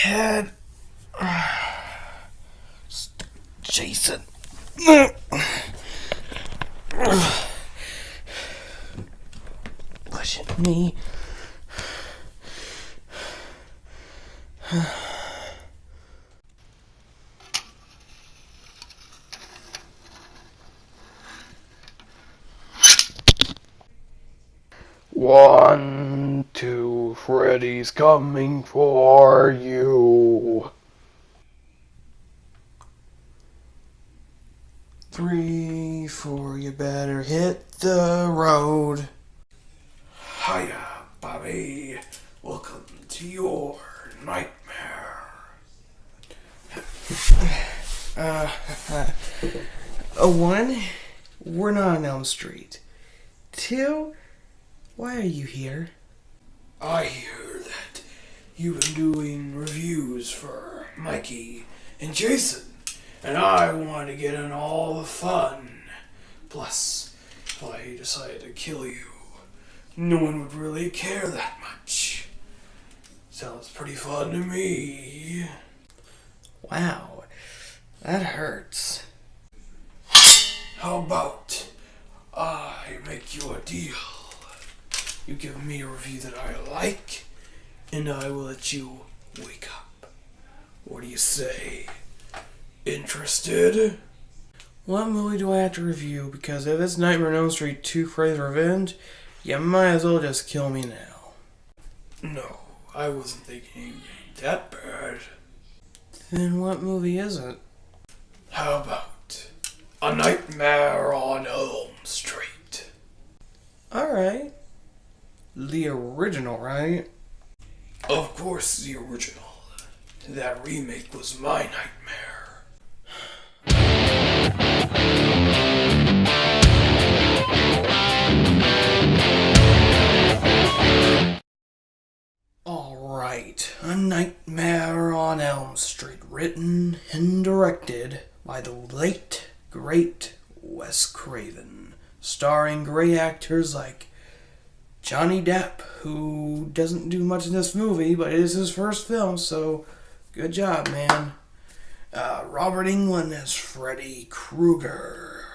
head. Jason. Pushing me. One, two, Freddy's coming for you. 3, 4, you better hit the road. Hiya, Bobby. Welcome to your nightmare. One, we're not on Elm Street. 2, why are you here? I hear that you've been doing reviews for Mikey and Jason, and I want to get in all the fun. Plus, if I decided to kill you, no one would really care that much. Sounds pretty fun to me. Wow, that hurts. How about I make you a deal? You give me a review that I like, and I will let you wake up. What do you say? Interested? What movie do I have to review? Because if it's Nightmare on Elm Street 2 Freddy's Revenge, you might as well just kill me now. No, I wasn't thinking it ain't that bad. Then what movie is it? How about A Nightmare on Elm Street? Alright. The original, right? Of course, the original. That remake was my nightmare. Alright, A Nightmare on Elm Street, written and directed by the late, great Wes Craven, starring great actors like Johnny Depp, who doesn't do much in this movie, but it is his first film, so good job, man. Robert Englund as Freddy Krueger,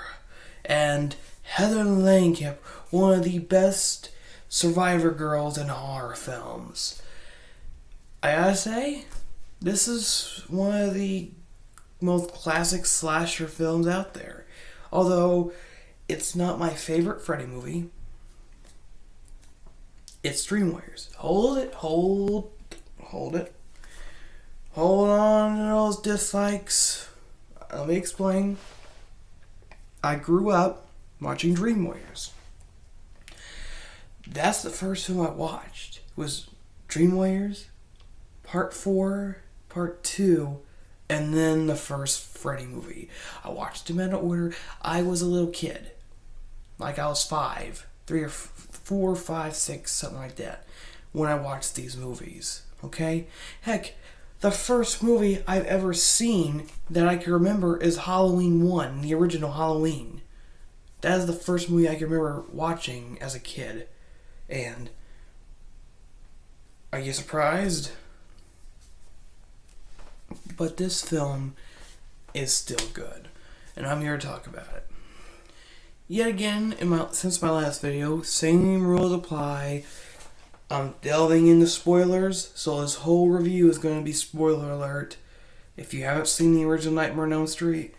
and Heather Langenkamp, one of the best survivor girls in horror films. I gotta say, this is one of the most classic slasher films out there. Although, it's not my favorite Freddy movie. It's Dream Warriors. Hold it. Hold it. Hold on to those dislikes. Let me explain. I grew up watching Dream Warriors. That's the first film I watched. It was Dream Warriors, Part 4, Part 2, and then the first Freddy movie. I watched them in order. I was a little kid. Like I was 5, 3 or 4, 5, 6, something like that, when I watched these movies. Okay? Heck, the first movie I've ever seen that I can remember is Halloween 1, the original Halloween. That is the first movie I can remember watching as a kid. And are you surprised? But this film is still good, and I'm here to talk about it. Yet again, since my last video, same rules apply. I'm delving into spoilers, so this whole review is going to be spoiler alert. If you haven't seen the original Nightmare on Elm Street,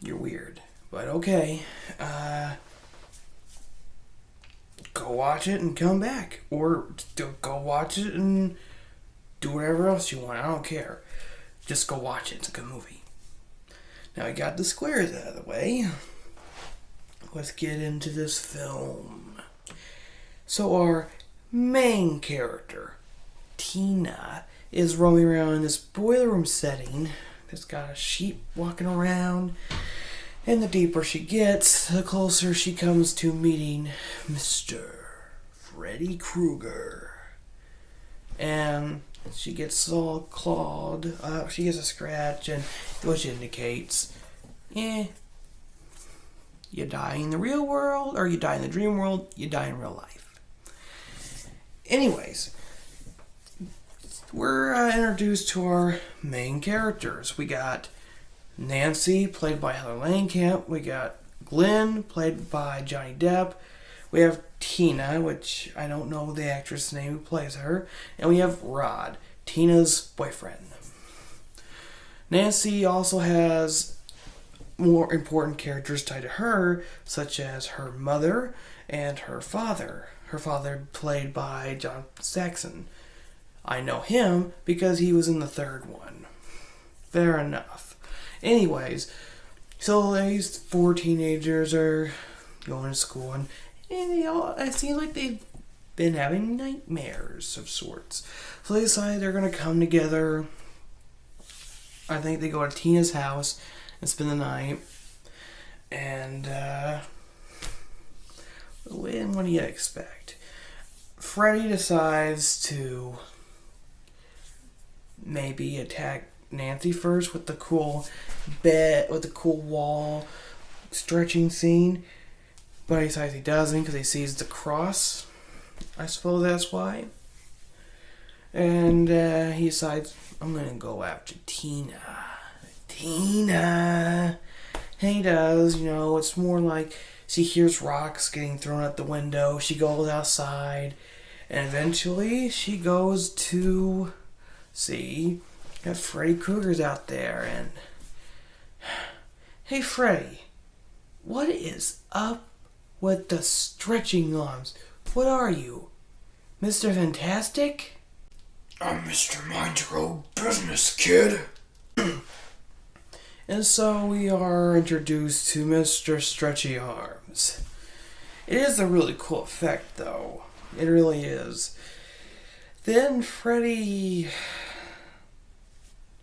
you're weird. But okay, go watch it and come back. Or go watch it and do whatever else you want. I don't care. Just go watch it. It's a good movie. Now I got the squares out of the way. Let's get into this film. So our main character, Tina, is roaming around in this boiler room setting that's got a sheep walking around. And the deeper she gets, the closer she comes to meeting Mr. Freddy Krueger. And she gets all clawed. She gets a scratch, and which indicates, you die in the real world, or you die in the dream world, you die in real life. Anyways, we're introduced to our main characters. We got Nancy, played by Heather Langenkamp. We got Glenn, played by Johnny Depp. We have Tina, which I don't know the actress name who plays her. And we have Rod, Tina's boyfriend. Nancy also has more important characters tied to her, such as her mother and her father. Her father, played by John Saxon. I know him because he was in the third one. Fair enough. Anyways, so these 4 teenagers are going to school, and it seems like they've been having nightmares of sorts. So they decide they're going to come together. I think they go to Tina's house and spend the night. And, what do you expect? Freddy decides to maybe attack Nancy first with the cool bed, with the cool wall stretching scene. But he decides he doesn't because he sees the cross. I suppose that's why. And he decides, I'm going to go after Tina. And he does, it's more like she hears rocks getting thrown out the window. She goes outside. And eventually she goes to see that Freddy Krueger's out there. And, hey Freddy, what is up with the stretching arms? What are you, Mr. Fantastic? I'm Mr. Mind Your Own Business, kid. And so we are introduced to Mr. Stretchy Arms. It is a really cool effect, though. It really is. Then Freddy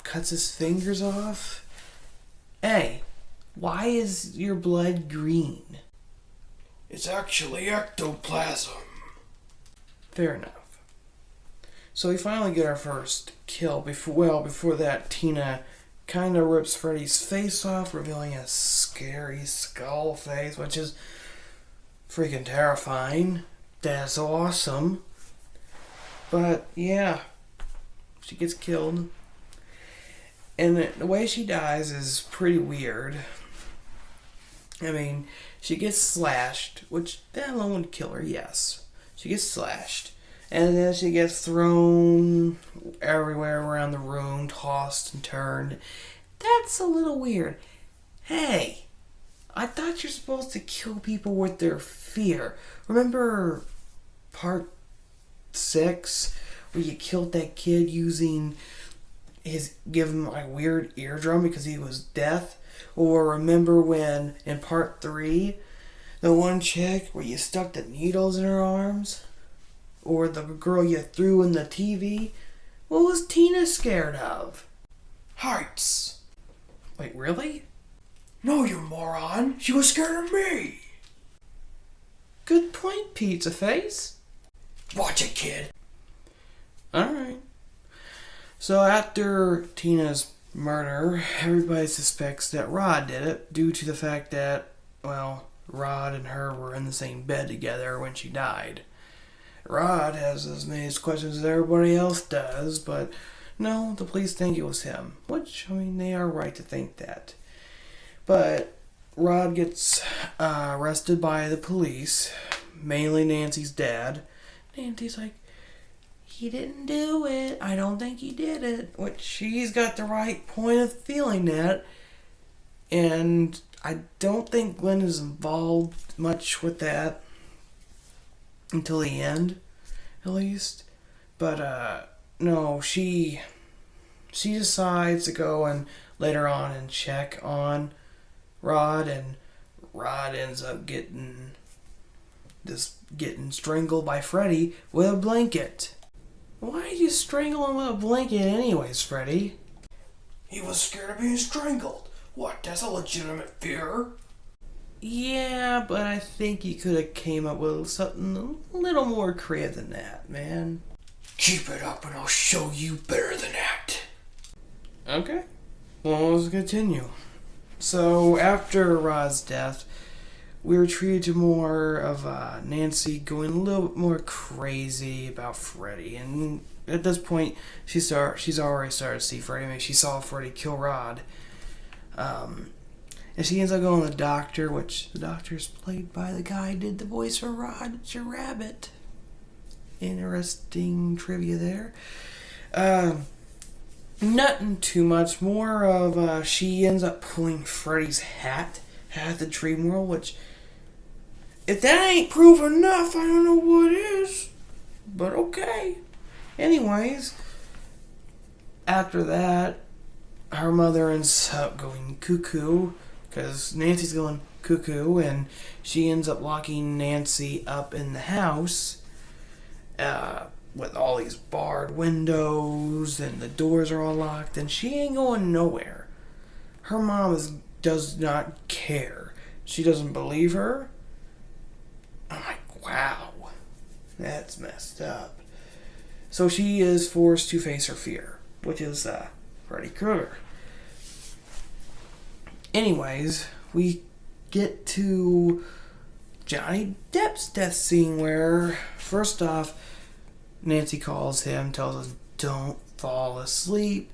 cuts his fingers off. Hey, why is your blood green? It's actually ectoplasm. Fair enough. So we finally get our first kill. Before that, Tina kind of rips Freddy's face off, revealing a scary skull face, which is freaking terrifying. That's awesome. But yeah, she gets killed. And the way she dies is pretty weird. I mean, she gets slashed, which that alone would kill her, yes. She gets slashed. And then she gets thrown everywhere around the room, tossed and turned. That's a little weird. Hey, I thought you're supposed to kill people with their fear. Remember part 6 where you killed that kid using give him a weird eardrum because he was deaf? Or remember when in part 3, the one chick where you stuck the needles in her arms? Or the girl you threw in the TV? What was Tina scared of? Heights. Wait, really? No, you moron. She was scared of me. Good point, Pizza Face. Watch it, kid. Alright. So after Tina's murder, everybody suspects that Rod did it due to the fact that, Rod and her were in the same bed together when she died. Rod has as many questions as everybody else does, but no, the police think it was him. Which, they are right to think that. But Rod gets arrested by the police, mainly Nancy's dad. Nancy's like, he didn't do it. I don't think he did it. Which she's got the right point of feeling that. And I don't think Glenn is involved much with that. Until the end, at least. But, no, she decides to go and later on and check on Rod, and Rod ends up getting strangled by Freddy with a blanket. Why did you strangle him with a blanket anyways, Freddy? He was scared of being strangled. What, that's a legitimate fear? Yeah, but I think you could have came up with something a little more creative than that, man. Keep it up and I'll show you better than that. Okay. Well, let's continue. So, after Rod's death, we were treated to more of Nancy going a little bit more crazy about Freddy. And at this point, she's already started to see Freddy. I mean, she saw Freddy kill Rod. And she ends up going to the doctor, which the doctor's played by the guy who did the voice for Rod, it's your rabbit. Interesting trivia there. Nothing too much more of she ends up pulling Freddy's hat at the Dream World, which, if that ain't proof enough, I don't know what is. But okay. Anyways, after that, her mother ends up going cuckoo because Nancy's going cuckoo, and she ends up locking Nancy up in the house with all these barred windows, and the doors are all locked, and she ain't going nowhere. Her mom does not care. She doesn't believe her. I'm like, wow, that's messed up. So she is forced to face her fear, which is Freddy Krueger. Anyways, we get to Johnny Depp's death scene where, first off, Nancy calls him, tells us, don't fall asleep.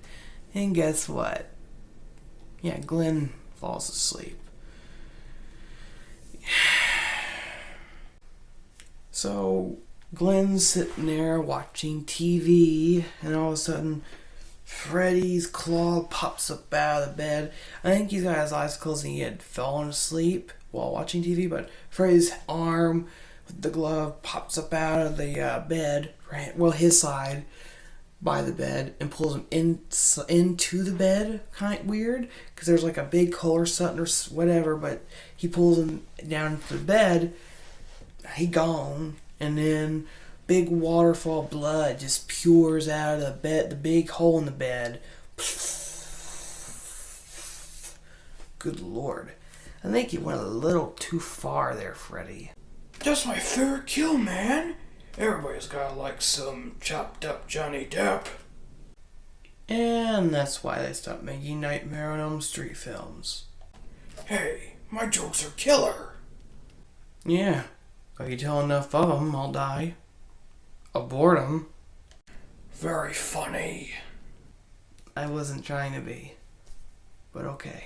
And guess what? Yeah, Glenn falls asleep. So Glenn's sitting there watching TV, and all of a sudden, Freddy's claw pops up out of the bed. I think he's got his eyes closed and he had fallen asleep while watching TV, but Freddy's arm with the glove pops up out of the bed, right? Well, his side by the bed, and pulls him into the bed. Kind of weird, because there's like a big hole or something or whatever, but he pulls him down into the bed. He gone, and then big waterfall of blood just pours out of the bed, the big hole in the bed. Good Lord. I think you went a little too far there, Freddy. That's my favorite kill, man. Everybody's gotta like some chopped up Johnny Depp. And that's why they stopped making Nightmare on Elm Street films. Hey, my jokes are killer. Yeah, if you tell enough of them, I'll die. Of boredom. Very funny. I wasn't trying to be. But okay.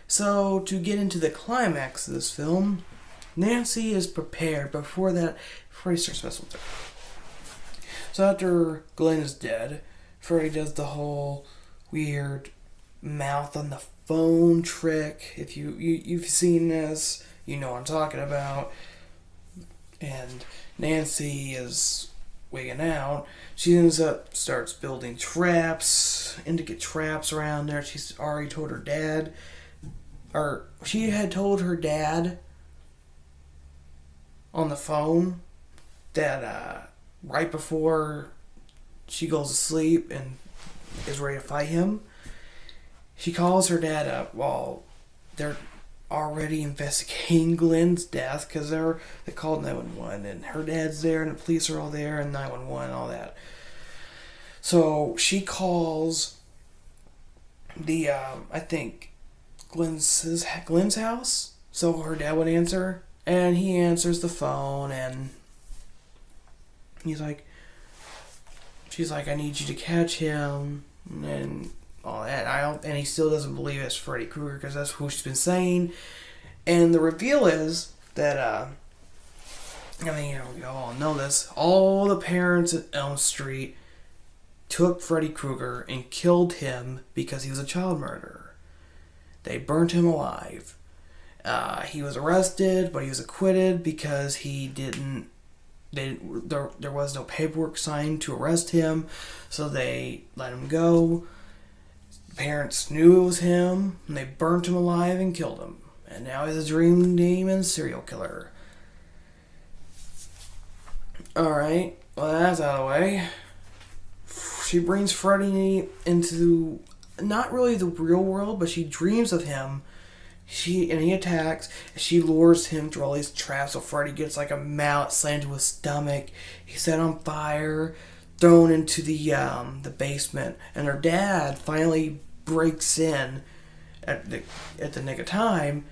So, to get into the climax of this film, Nancy is prepared. Before that, Freddy starts messing with her. So after Glenn is dead, Freddy does the whole weird mouth on the phone trick. If you've seen this, you know what I'm talking about. And Nancy is wigging out. She ends up starts building traps, intricate traps around there. She's already told her dad, or she had told her dad on the phone that right before she goes to sleep and is ready to fight him, she calls her dad up while they're already investigating Glenn's death, because they called 911, and her dad's there, and the police are all there, and 911 and all that. So she calls the I think Glenn's house, so her dad would answer, and he answers the phone, and she's like, I need you to catch him, and all that. And he still doesn't believe it's Freddy Krueger, because that's who she's been saying. And the reveal is that, I mean, we all know this, all the parents at Elm Street took Freddy Krueger and killed him because he was a child murderer. They burnt him alive. He was arrested, but he was acquitted because there was no paperwork signed to arrest him, so they let him go. Parents knew it was him, and they burnt him alive and killed him. And now he's a dream demon serial killer. Alright, well, that's out of the way. She brings Freddy into not really the real world, but she dreams of him. He attacks. She lures him through all these traps, so Freddy gets like a mallet slammed to his stomach. He's set on fire, thrown into the basement, and her dad finally breaks in at the nick of time,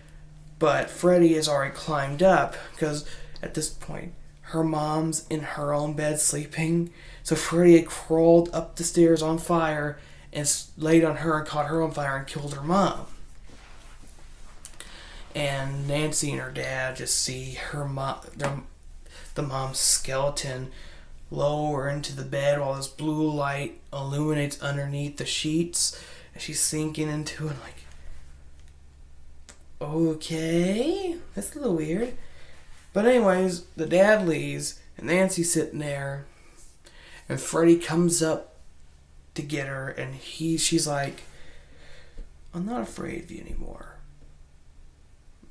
but Freddy has already climbed up, because at this point her mom's in her own bed sleeping. So Freddy had crawled up the stairs on fire and laid on her and caught her on fire and killed her mom. And Nancy and her dad just see her the mom's skeleton lower into the bed while this blue light illuminates underneath the sheets. And she's sinking into it like, okay, that's a little weird. But anyways, the dad leaves and Nancy's sitting there and Freddy comes up to get her and she's like, I'm not afraid of you anymore.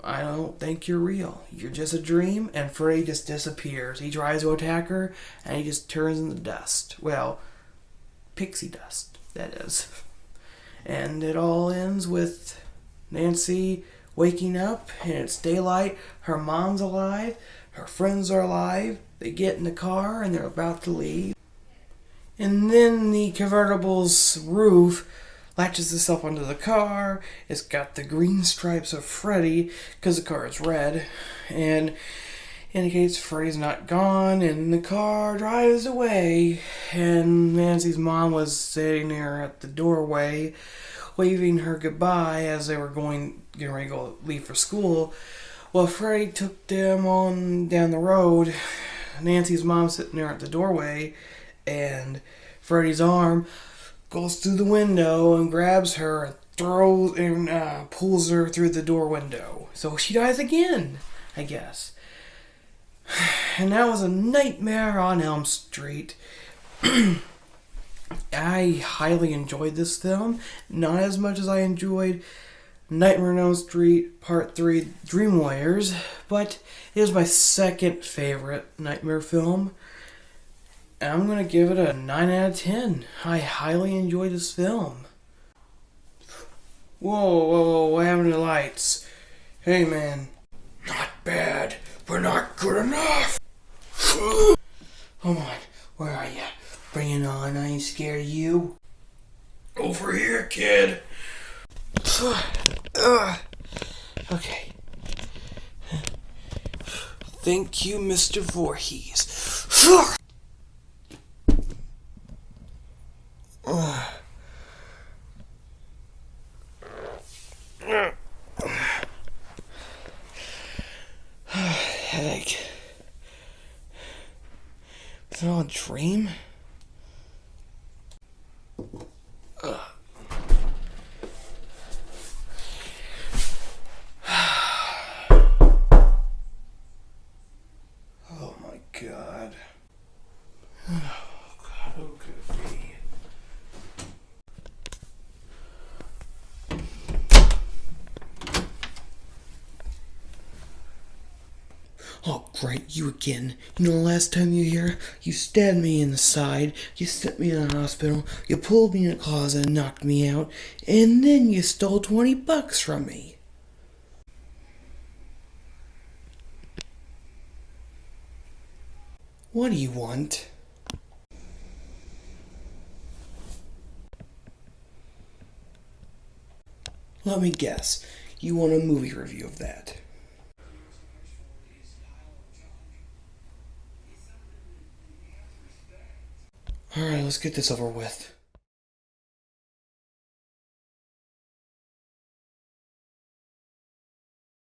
I don't think you're real. You're just a dream. And Freddy just disappears. He tries to attack her and he just turns into dust. Well, pixie dust, that is. And it all ends with Nancy waking up and it's daylight. Her mom's alive. Her friends are alive. They get in the car and they're about to leave. And then the convertible's roof latches itself onto the car. It's got the green stripes of Freddy because the car is red and indicates Freddy's not gone, and the car drives away. And Nancy's mom was sitting there at the doorway waving her goodbye as they were getting ready to go leave for school. Well, Freddy took them on down the road. Nancy's mom sitting there at the doorway, and Freddy's arm goes through the window and grabs her and throws and pulls her through the door window. So she dies again, I guess. And that was A Nightmare on Elm Street. I highly enjoyed this film. Not as much as I enjoyed Nightmare on Elm Street Part 3 Dream Warriors, but it is my second favorite Nightmare film. And I'm going to give it a 9 out of 10. I highly enjoyed this film. Whoa, what happened to the lights? Hey, man. Not bad, but not good enough. Come on, where are you? Bring it on, I ain't scared of you. Over here, kid. Okay. Thank you, Mr. Voorhees. Headache. Is it all a dream? Oh my God. Oh God, who could it be? Oh, great, you again. You know, the last time you were here, you stabbed me in the side, you sent me to the hospital, you pulled me in a closet and knocked me out, and then you stole $20 from me. What do you want? Let me guess. You want a movie review of that? Alright, let's get this over with.